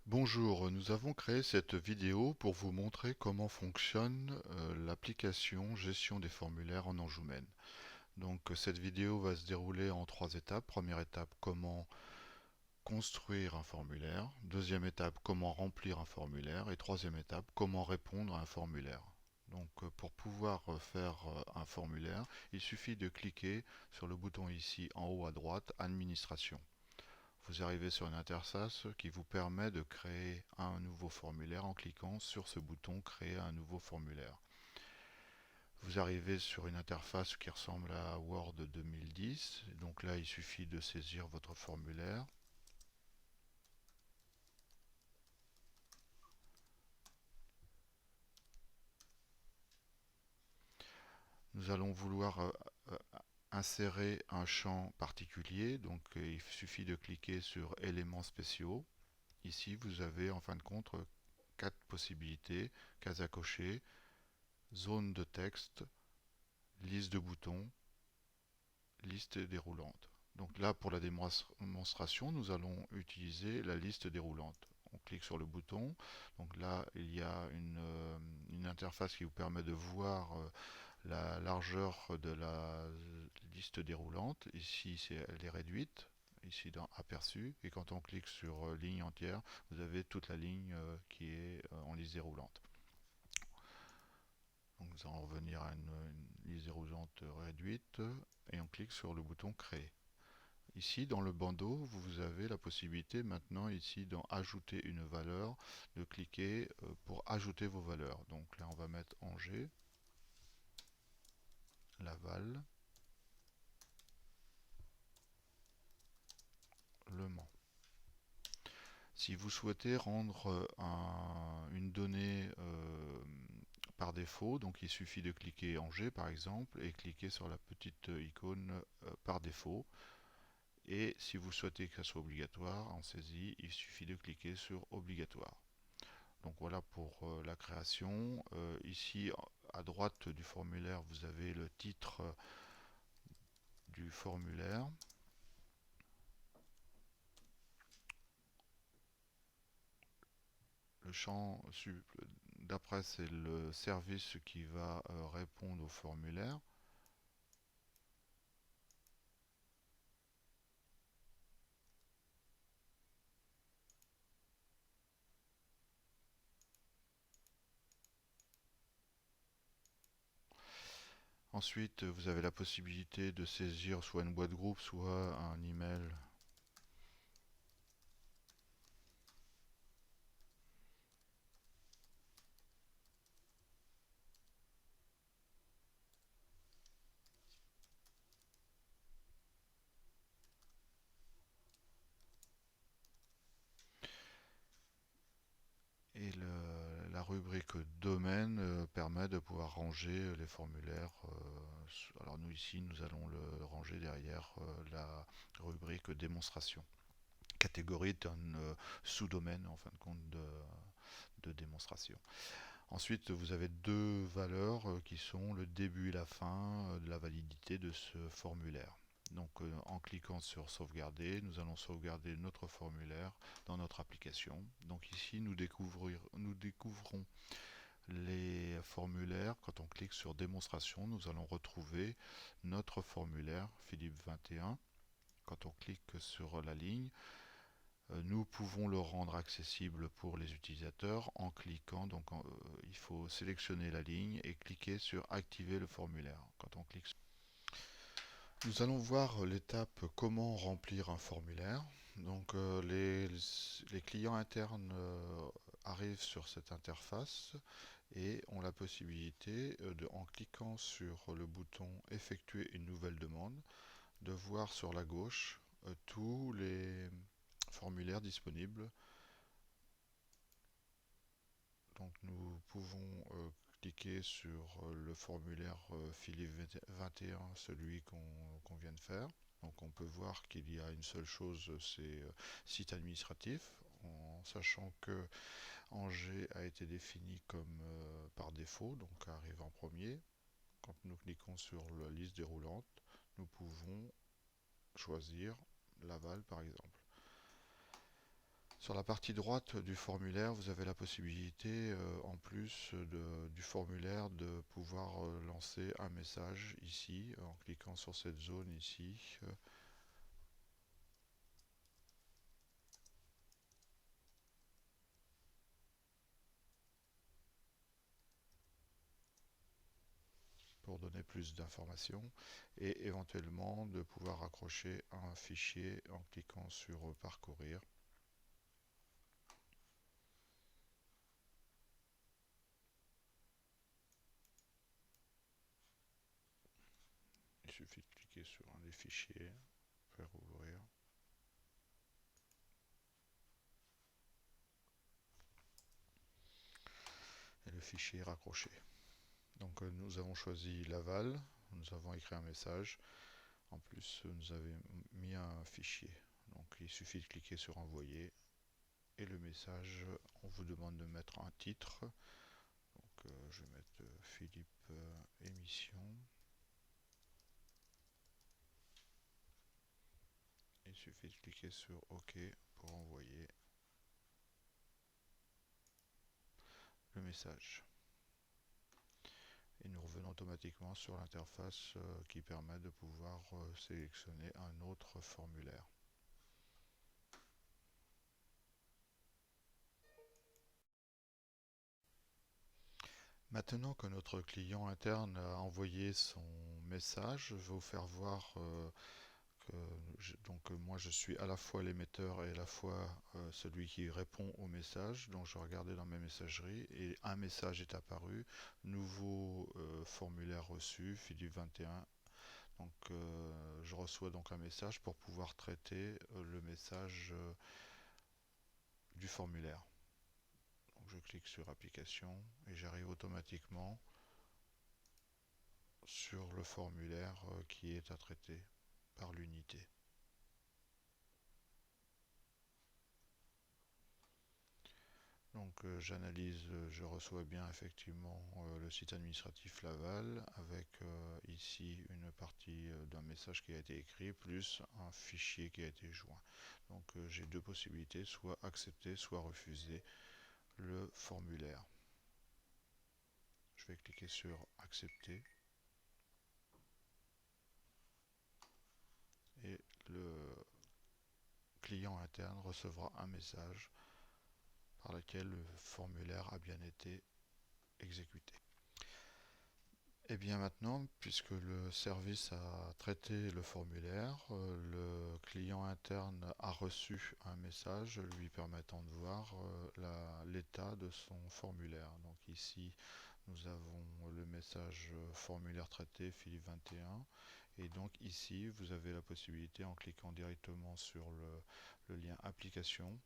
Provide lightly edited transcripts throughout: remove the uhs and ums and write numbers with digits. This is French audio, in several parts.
Bonjour, nous avons créé cette vidéo pour vous montrer comment fonctionne l'application gestion des formulaires en Anjoumène. Donc cette vidéo va se dérouler en trois étapes. Première étape, comment construire un formulaire. Deuxième étape, comment remplir un formulaire. Et troisième étape, comment répondre à un formulaire. Donc pour pouvoir faire un formulaire, il suffit de cliquer sur le bouton ici en haut à droite, Administration. Vous arrivez sur une interface qui vous permet de créer un nouveau formulaire en cliquant sur ce bouton Créer un nouveau formulaire. Vous arrivez sur une interface qui ressemble à Word 2010. Donc là, il suffit de saisir votre formulaire. Nous allons vouloir euh, insérer un champ particulier. Donc il suffit de cliquer sur Éléments spéciaux. Ici, vous avez en fin de compte quatre possibilités: case à cocher, zone de texte, liste de boutons, liste déroulante. Donc là, pour la démonstration, nous allons utiliser la liste déroulante. On clique sur le bouton. Donc là, il y a une interface qui vous permet de voir la largeur de la liste déroulante. Ici, elle est réduite. Ici dans Aperçu. Et quand on clique sur ligne entière, vous avez toute la ligne qui est en liste déroulante. Donc nous allons revenir à une liste déroulante réduite et on clique sur le bouton Créer. Ici, dans le bandeau, vous avez la possibilité maintenant, ici, dans Ajouter une valeur, de cliquer pour ajouter vos valeurs. Donc là, on va mettre Angers, Laval, Le Mans. Si vous souhaitez rendre une donnée par défaut, donc il suffit de cliquer Angers par exemple et cliquer sur la petite icône par défaut. Et si vous souhaitez que ça soit obligatoire en saisie, il suffit de cliquer sur Obligatoire. Donc voilà pour la création. Ici à droite du formulaire, vous avez le titre du formulaire. Le champ d'après, c'est le service qui va répondre au formulaire. Ensuite, vous avez la possibilité de saisir soit une boîte groupe, soit un email. Et la rubrique domaine permet de pouvoir ranger les formulaires. Alors nous ici, nous allons le ranger derrière la rubrique démonstration. Catégorie est un sous-domaine en fin de compte de démonstration. Ensuite, vous avez deux valeurs qui sont le début et la fin de la validité de ce formulaire. Donc en cliquant sur sauvegarder, nous allons sauvegarder notre formulaire dans notre application. Donc ici, nous découvrons les formulaires. Quand on clique sur démonstration, nous allons retrouver notre formulaire Philippe 21. Quand on clique sur la ligne, nous pouvons le rendre accessible pour les utilisateurs en cliquant. Donc il faut sélectionner la ligne et cliquer sur activer le formulaire. Quand on clique, nous allons voir l'étape comment remplir un formulaire. Donc les clients internes arrivent sur cette interface et ont la possibilité en cliquant sur le bouton effectuer une nouvelle demande, de voir sur la gauche tous les formulaires disponibles. Donc nous pouvons cliquer sur le formulaire Philippe 21, celui qu'on vient de faire. Donc on peut voir qu'il y a une seule chose, c'est site administratif, en sachant que Angers a été défini comme par défaut, donc arrive en premier. Quand nous cliquons sur la liste déroulante, nous pouvons choisir Laval par exemple. Sur la partie droite du formulaire, vous avez la possibilité, en plus du formulaire, de pouvoir lancer un message ici, en cliquant sur cette zone ici. Pour donner plus d'informations et éventuellement de pouvoir raccrocher un fichier en cliquant sur parcourir. Il suffit de cliquer sur un des fichiers, faire ouvrir. Et le fichier est raccroché. Donc nous avons choisi Laval, nous avons écrit un message. En plus, nous avons mis un fichier. Donc il suffit de cliquer sur envoyer et le message, on vous demande de mettre un titre. Donc je vais mettre Philippe émission. Il suffit de cliquer sur OK pour envoyer le message. Et nous revenons automatiquement sur l'interface qui permet de pouvoir sélectionner un autre formulaire. Maintenant que notre client interne a envoyé son message, je vais vous faire voir moi je suis à la fois l'émetteur et à la fois celui qui répond au message. Donc je regardais dans mes messageries et un message est apparu, nouveau formulaire reçu, Philippe 21. Donc je reçois donc un message pour pouvoir traiter le message du formulaire. Donc je clique sur application et j'arrive automatiquement sur le formulaire qui est à traiter par l'unité. Donc j'analyse, je reçois bien effectivement le site administratif Laval avec ici une partie d'un message qui a été écrit plus un fichier qui a été joint. Donc j'ai deux possibilités, soit accepter, soit refuser le formulaire. Je vais cliquer sur accepter et le client interne recevra un message par lequel le formulaire a bien été exécuté. Et bien maintenant, puisque le service a traité le formulaire, le client interne a reçu un message lui permettant de voir l'état de son formulaire. Donc ici, nous avons le message formulaire traité Philippe 21. Et donc ici, vous avez la possibilité, en cliquant directement sur le lien application,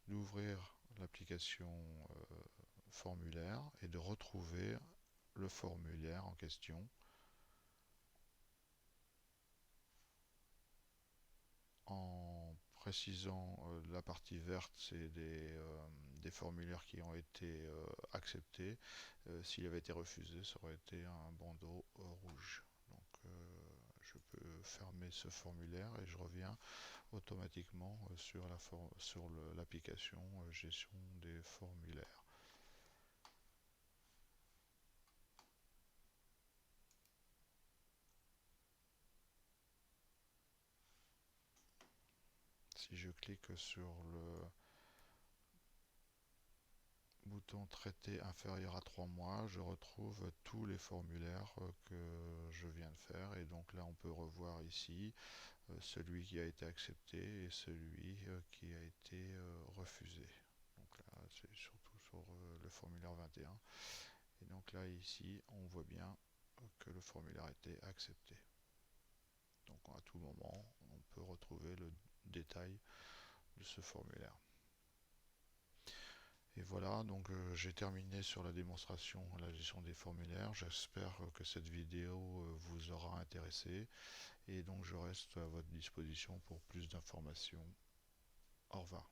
d'ouvrir l'application formulaire et de retrouver le formulaire en question en précisant la partie verte, c'est des formulaires qui ont été acceptés. S'il avait été refusé, ça aurait été un bandeau rouge. Donc je peux fermer ce formulaire et je reviens automatiquement sur l'application gestion des formulaires. Si je clique sur le bouton traité inférieur à 3 mois, je retrouve tous les formulaires que je viens de faire. Et donc là, on peut revoir ici celui qui a été accepté et celui qui a été refusé. Donc là, c'est surtout sur le formulaire 21. Et un. Et donc là, ici, on voit bien que le formulaire a été accepté. Donc à tout moment, on peut retrouver le détail de ce formulaire. Et voilà, donc j'ai terminé sur la démonstration, la gestion des formulaires. J'espère que cette vidéo vous aura intéressé. Et donc je reste à votre disposition pour plus d'informations. Au revoir.